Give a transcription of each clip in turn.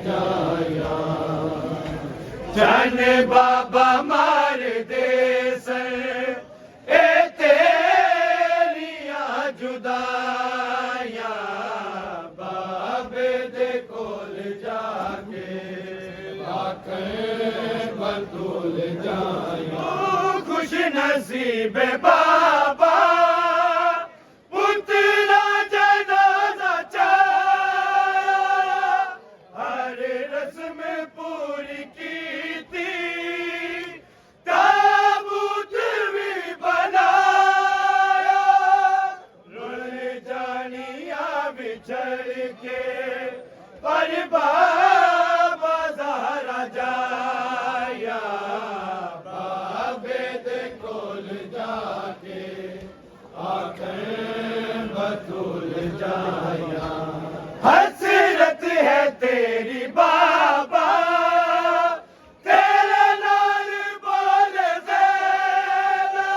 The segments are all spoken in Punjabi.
जाया जन बाबा मार दे सर ए तेरिया जुदाया बाबे दे कोल जाके आखे बतूल जाया खुश नसीब बाबा चढ़ के पर बाबा ज़हरा जाया बाबे दे कोल जाके आखें बतूल जाया हसरत है तेरी बाबा तेरे नाल बोल ज़ैना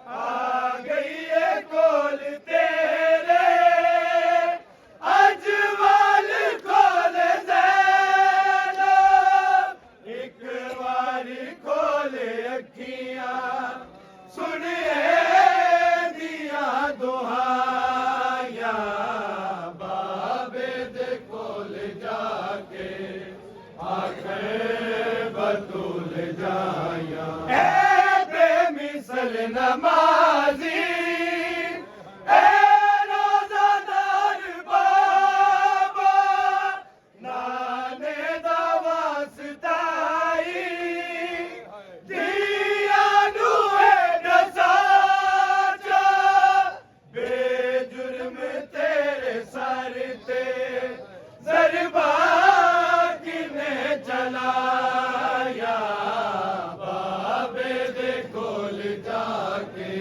आ गई है कोल तेरे अजवाल खोल ज़ैना एक बारी खोले अखियां सुनिए दिया दुहाया बाबे दे कोल जाके आखे बतूल जाया ए बेमिसल नमाजी चलाया बाबे दे कोल जाके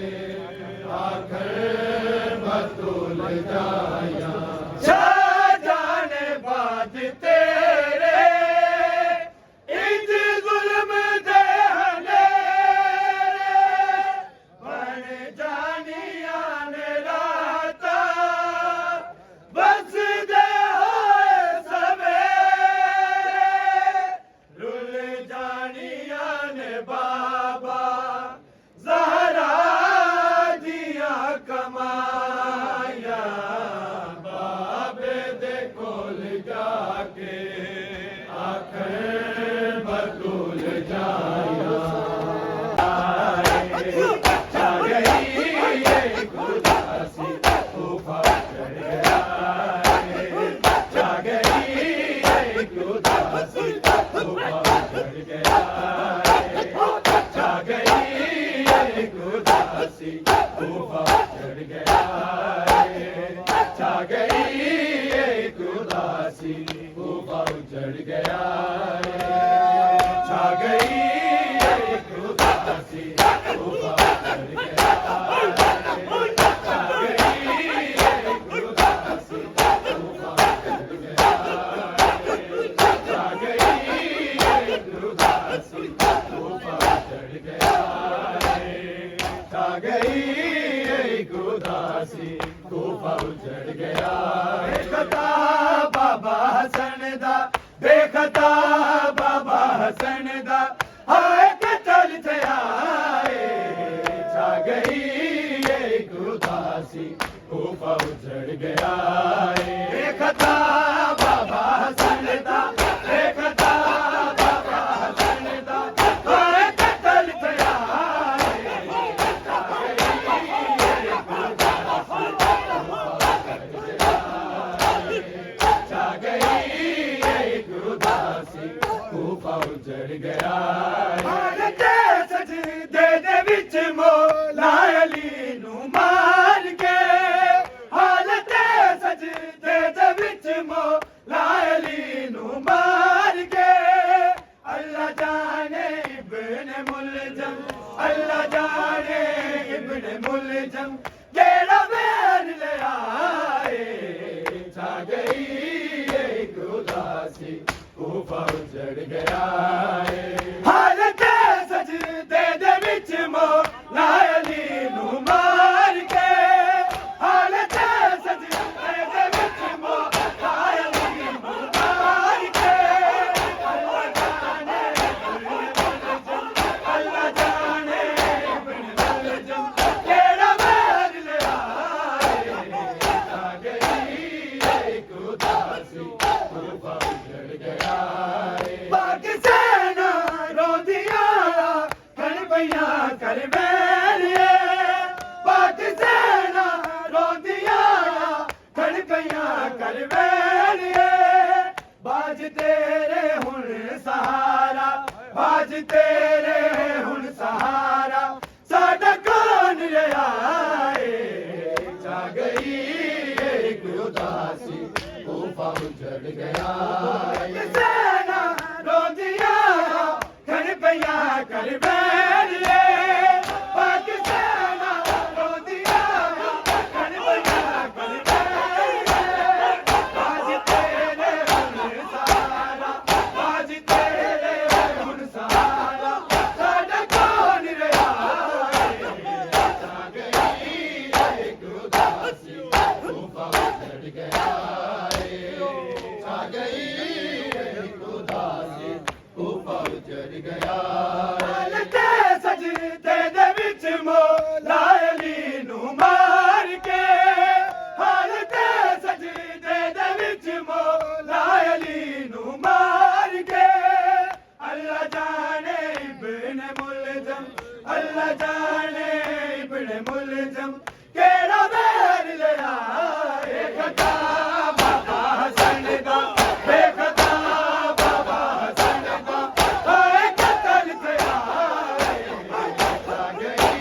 आखिर बतूल जाया जाने बाद तेरे इंज जुल्म दे हनेरे बन जानिया ने राता बस दे बाबा ज़हरा दिया कमाया बाबे दे कोल जाके आखिर बतूल जाया छा गई ये खुदासी तूफा चढ़ गया छा गई ये खुदासी तूफा चढ़ गया छा गई उदासी तूफा चढ़ गया छा गई एक उदासी तूफा चढ़ गया छा गई एक उदासी तूफा चढ़ गया छा गई एक उदासी तूफा चढ़ गया छा गई एक उदासी तूफा चढ़ गया छा गई एक उदासी तूफा चढ़ गया देखता बाबा हसन दा देखता बाबा हसन दा हाय कतल थे आए छा गई एक उदासी तूफा चढ़ गया देखता बाबा हसन दा देखता बाबा हसन दा हाय कतल थे चढ़ गया सजदे दे विच मौला अली नू मार के हालत सजदे दे विच मौला अली नू मार के अल्लाह जाने इब्ने मुलजम अल्लाह जाने इब्ने मुलजम केड़ा बैर ले आए छा गई एक उदासी तूफा चढ़ गया हालत सजदे दे विच मौला अली नू मार के हालत सजदे दे विच मौला अली नू मार ਤੇਰੇ ਹੁਣ ਸਹਾਰਾ, ਬਾਜ ਤੇਰੇ ਹੁਣ ਸਹਾਰਾ, ਸਾਡਾ ਕੌਣ ਰਿਹਾ ਏ। ਛਾ ਗਈ ਇੱਕ ਉਦਾਸੀ, ਤੂਫਾਨ ਉਜੜ ਗਿਆ। ਕਿਸੇ ਨਾ ਰੋਂਦੀਆਂ ਖੜ ਪਈਆਂ ਕਰ ਬੈਰੀਏ, ਪਾਕਿਸਤਾਨ ਰੋਂਦੀਆਂ ਖੜ ਪਈਆਂ ਕਰ ਬੈਰੀਏ। ਬਾਜ ਤੇਰੇ ਹੁਣ ਸਹਾਰਾ, ਬਾਜ ਤੇਰੇ ਹੁਣ ਸਹਾਰਾ, ਸਾਡਾ ਕੌਣ ਰਿਹਾ ਏ। ਛਾ ਗਈ ਇੱਕ ਉਦਾਸੀ, ਤੂਫਾਨ ਉਜੜ ਗਿਆ ਏ। ਛਾ ਗਈ ਇੱਕ ਉਦਾਸੀ, ਤੂਫਾਨ ਉਜੜ ਗਿਆ। ਹਾਲਤੇ ਸਜਦੇ ਦੇ ਵਿੱਚ ਮੌਲਾ ਅਲੀ ਨੂੰ ਮਾਰ ਕੇ, ਹਾਲਤੇ ਸਜਦੇ ਦੇ ਵਿੱਚ ਮੌਲਾ ਅਲੀ ਨੂੰ ਮਾਰ ਕੇ। ਅੱਲਾ ਜਾਣੇ ਇਬਨ ਮੁਲਜ਼ਮ, ਅੱਲਾ ਜਾਣੇ ਇਬਨ ਮੁਲਜ਼ਮ, ਕਿਹੜਾ ਵੈਰ ਲਿਆ ਏ। ਖਤਾ ਬਾਬਾ ਹਸਨ ਦਾ, ਬੇਖਤਾ ਬਾਬਾ ਹਸਨ ਦਾ, ਹਾਏ ਕਤਲ ਪਿਆ ਏ। ਛਾ ਗਈ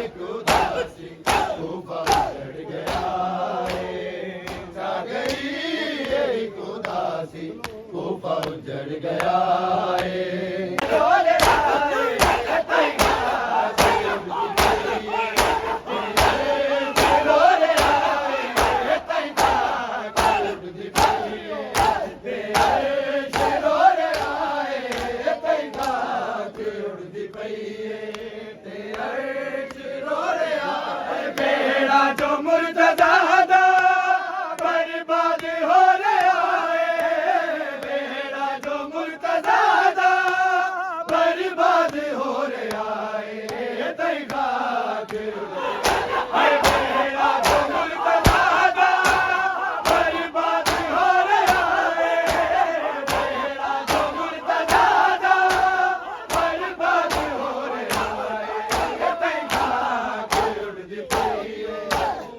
ਇੱਕ ਉਦਾਸੀ, ਤੂਫਾਨ ਉਜੜ ਗਿਆ ਏ। ਛਾ ਗਈ ਇੱਕ ਉਦਾਸੀ, ਤੂਫਾਨ ਉਜੜ ਗਿਆ ਏ। ਰੋਲੇ ਆਏ ਤੈਗਾ ਰੋਲੇ ਆਏ ਤੈਗਾ ਕਲਬ ਦੀ ਪਈਏ, ਤੇ ਅਰਸ਼ ਰੋਲੇ ਆਏ ਤੈਗਾ ਉੜਦੀ ਪਈਏ, ਤੇ ਅਰਸ਼ ਰੋਲੇ ਆਏ। ਬੇੜਾ ਜੋ ਮੁਰਤਜ਼ਾ ਦਾ ਬਰਬਾਦ ਹੋ ਰਿਹਾ ਏ, ਬੇੜਾ ਜੋ ਮੁਰਤਜ਼ਾ ਦਾ ਬਰਬਾਦ ਹੋ ਰਿਹਾ ਏ। ਤੈਗਾ ਹਾਏ ਬੇੜਾ ਜੋ ਮੁਰਤਜ਼ਾ ਦਾ ਬਰਬਾਦ ਹੋ ਰਿਹਾ ਏ, ਬੇੜਾ ਜੋ ਮੁਰਤਜ਼ਾ ਦਾ ਬਰਬਾਦ ਹੋ ਰਿਹਾ ਏ। ਤੈਗਾ ਉੜਦੀ ਪਈਏ,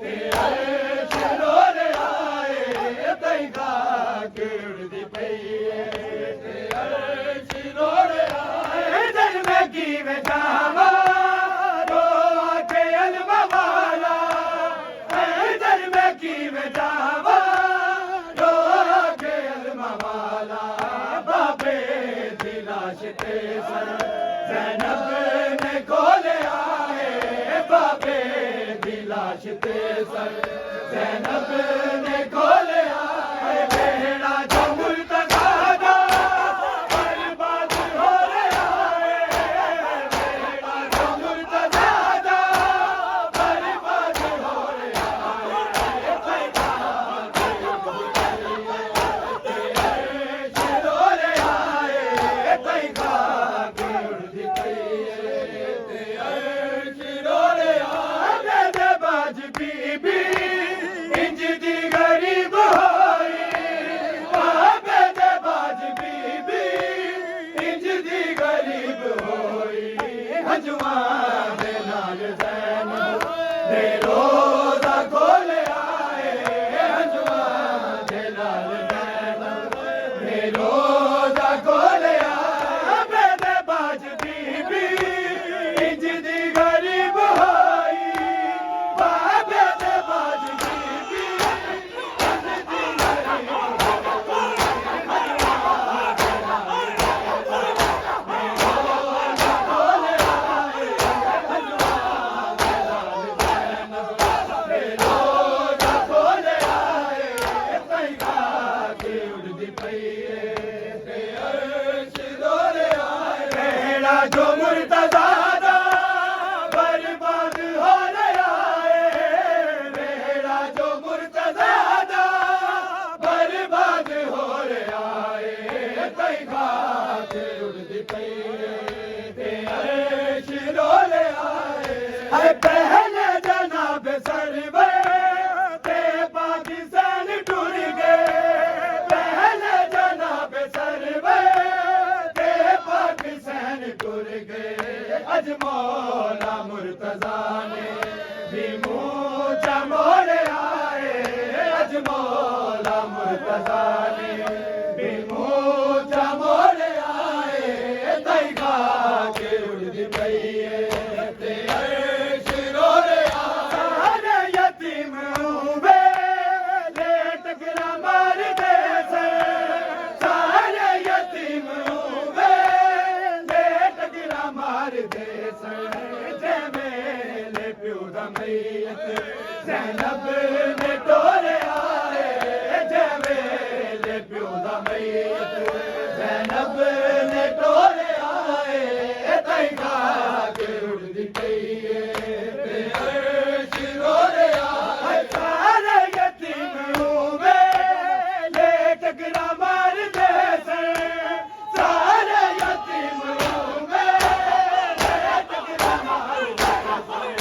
ਤੇ ਅਰਸ਼ ਰੋ ਰਿਹਾ ਏ। ਤੈਗਾ ਉੜਦੀ ਪਈਏ, ਤੇ ਅਰਸ਼ ਰੋ ਰਿਹਾ ਏ। ਜਦ ਮੈਂ ਕਿਵੇਂ ਜਾਵਾਂ ਰੋ ਕੇ ਅਲਮਾ ਵਾਲਾ, ਜਦ ਮੈਂ ਕਿਵੇਂ ਜਾਵਾਂ ਰੋ ਕੇ ਅਲਮਾ ਵਾਲਾ। ਬਾਬੇ ਦੀ ਲਾਸ਼ ਤੇ ਸਰ ਜ਼ੈਨਬ ਨੇ ਖੋਲਿਆ ਏ, ਬਾਬੇ ਦੀ ਲਾਸ਼ ਤੇ ਸਰ ਜ਼ੈਨਬ ਨੇ ਖੋਲਿਆ ਏ। ਬੇੜਾ ਜੋ ਮੁਰਤਜ਼ਾ ਦਾ ਬਰਬਾਦ ਹੋ ਰਿਹਾ ਏ, ਬੇੜਾ ਜੋ ਮੁਰਤਜ਼ਾ ਦਾ ਬਰਬਾਦ ਹੋ ਰਿਹਾ ਏ। ਤੈਗਾ ਤੇ ਅਰਸ਼ ਰੋ ਰਿਹਾ ਏ, ਤੈਗਾ ਉੜਦੀ ਪਈਏ, ਤੇ ਅਰਸ਼ ਰੋ ਰਿਹਾ ਏ। ਮੇਰੇ ਬਾਜ ਬੀਬੀ ਇੰਜ ਦੀ ਗਰੀਬ ਹੋਈ, ਬਾਬੇ ਦੇ ਬਾਜ ਬੀਬੀ ਇੰਜ ਦੀ ਗਰੀਬ ਹੋਈ। ਹੰਝੂਆਂ ਦੇ ਨਾਲ ਜ਼ੈਨਬ ਨੇ ਰੋਜ਼ਾ ਖੋਲਿਆ ਏ, ਹੰਝੂਆਂ ਦੇ ਨਾਲ ਜ਼ੈਨਬ ਨੇ ਰੋਜ਼ਾ ਖੋਲਿਆ। ਮੇਰੇ ਬਾਜ ਬੀਬੀ ਇੰਜ ਦੀ ਗਰੀਬ ਹੋਈ, ਬਾਬੇ ਦੇ ਬਾਜ ਬੀਬੀ ਇੰਜ ਦੀ ਗਰੀਬ ਉੜਦੀ ਪਈਏ, ਤੇ ਅਰਸ਼ ਰੋ ਰਿਹਾ ਏ। ਬੇੜਾ ਜੋ ਮੁਰਤਜ਼ਾ ਦਾ ਬਰਬਾਦ ਹੋ ਰਿਹਾ ਏ, ਬੇੜਾ ਜੋ ਮੁਰਤਜ਼ਾ ਦਾ ਬਰਬਾਦ ਹੋ ਰਿਹਾ ਏ। ਤੈਗਾ ਉੜਦੀ ਪਈਏ, ਤੇ ਅਰਸ਼ ਰੋ ਰਿਹਾ ਏ। ਹਾਏ ਪਹਿਲੇ ਜਨਾਬ ਸਰਵੇ ਤੇ ਪਾਕਿਸਤਾਨ ਟੁਰ ਗਏ, ਪਹਿਲੇ ਜਨਾਬ ਸਰਵੇ ਤੇ ਪਾਕਿਸਤਾਨ ਟੁਰ ਗਏ। ਅਜ ਮੌਲਾ ਮੁਰਤਜ਼ਾ ਨੇ ਵੀ ਮੂੰਹ ਚ ਮੋੜਿਆ ਏ, ਅਜ ਮੌਲਾ ਮੁਰਤਜ਼ਾ ਨੇ ਵੀ ਜ਼ੈਨਬ ਨੇ ਟੋਰਿਆ ਏ ਤਈ ਖਾਕ ਉੱਡਦੀ ਪਈ ਏ ਤੇ ਅਰਸ਼ ਰੋ ਰਿਹਾ ਏ ਸਾਰੇ ਯਤੀਮ ਹੋਵੇ ਲੈ ਟਕਰਾ ਮਾਰਦੇ ਸਨ ਸਾਰੇ ਯਤੀਮ ਹੋਵੇ ਲੈ ਟਕਰਾ ਮਾਰਦੇ ਸਨ